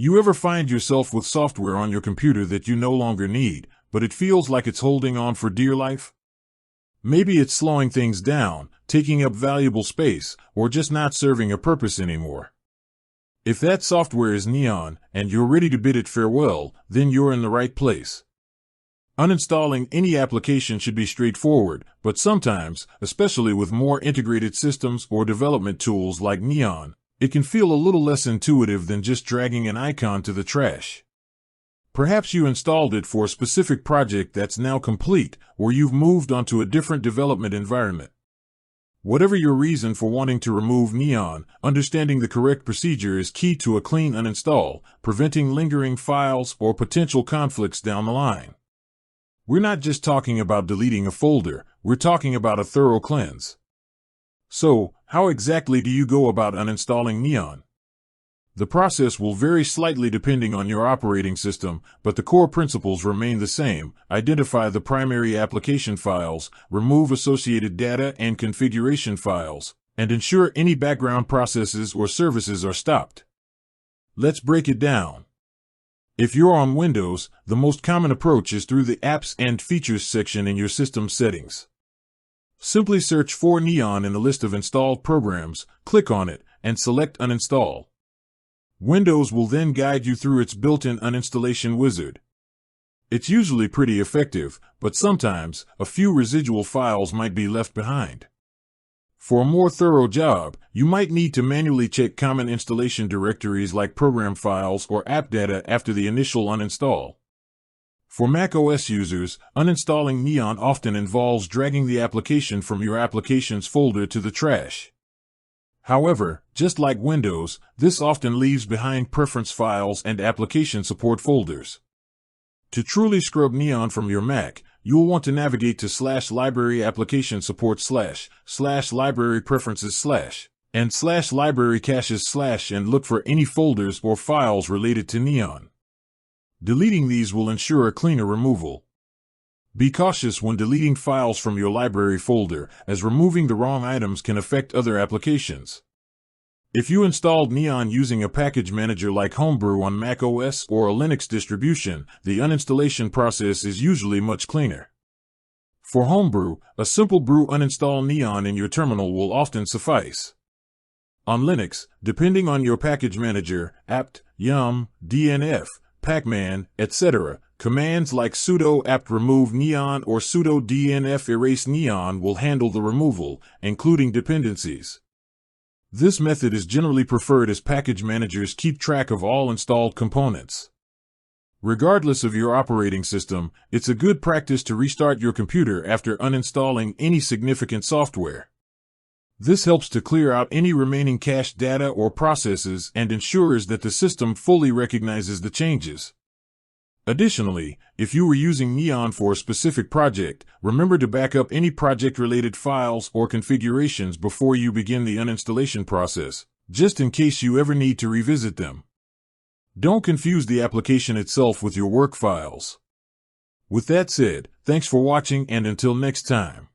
You ever find yourself with software on your computer that you no longer need, but it feels like it's holding on for dear life? Maybe it's slowing things down, taking up valuable space, or just not serving a purpose anymore. If that software is Neon, and you're ready to bid it farewell, then you're in the right place. Uninstalling any application should be straightforward, but sometimes, especially with more integrated systems or development tools like Neon, it can feel a little less intuitive than just dragging an icon to the trash. Perhaps you installed it for a specific project that's now complete, or you've moved onto a different development environment. Whatever your reason for wanting to remove Neon, understanding the correct procedure is key to a clean uninstall, preventing lingering files or potential conflicts down the line. We're not just talking about deleting a folder, we're talking about a thorough cleanse. So, how exactly do you go about uninstalling Neon? The process will vary slightly depending on your operating system, but the core principles remain the same. Identify the primary application files, remove associated data and configuration files, and ensure any background processes or services are stopped. Let's break it down. If you're on Windows, the most common approach is through the Apps and Features section in your system settings. Simply search for Neon in the list of installed programs, click on it, and select Uninstall. Windows will then guide you through its built-in uninstallation wizard. It's usually pretty effective, but sometimes a few residual files might be left behind. For a more thorough job, you might need to manually check common installation directories like program files or app data after the initial uninstall. For macOS users, uninstalling Neon often involves dragging the application from your Applications folder to the trash. However, just like Windows, this often leaves behind preference files and application support folders. To truly scrub Neon from your Mac, you'll want to navigate to /library application support /library preferences and /library caches and look for any folders or files related to Neon. Deleting these will ensure a cleaner removal. Be cautious when deleting files from your library folder, as removing the wrong items can affect other applications. If you installed Neon using a package manager like Homebrew on macOS or a Linux distribution, the uninstallation process is usually much cleaner. For Homebrew, a simple brew uninstall Neon in your terminal will often suffice. On Linux, depending on your package manager, apt, yum, dnf, pacman, etc., commands like sudo apt remove neon or sudo dnf erase neon will handle the removal, including dependencies. This method is generally preferred as package managers keep track of all installed components. Regardless of your operating system, it's a good practice to restart your computer after uninstalling any significant software. This helps to clear out any remaining cached data or processes and ensures that the system fully recognizes the changes. Additionally, if you were using Neon for a specific project, remember to back up any project-related files or configurations before you begin the uninstallation process, just in case you ever need to revisit them. Don't confuse the application itself with your work files. With that said, thanks for watching and until next time.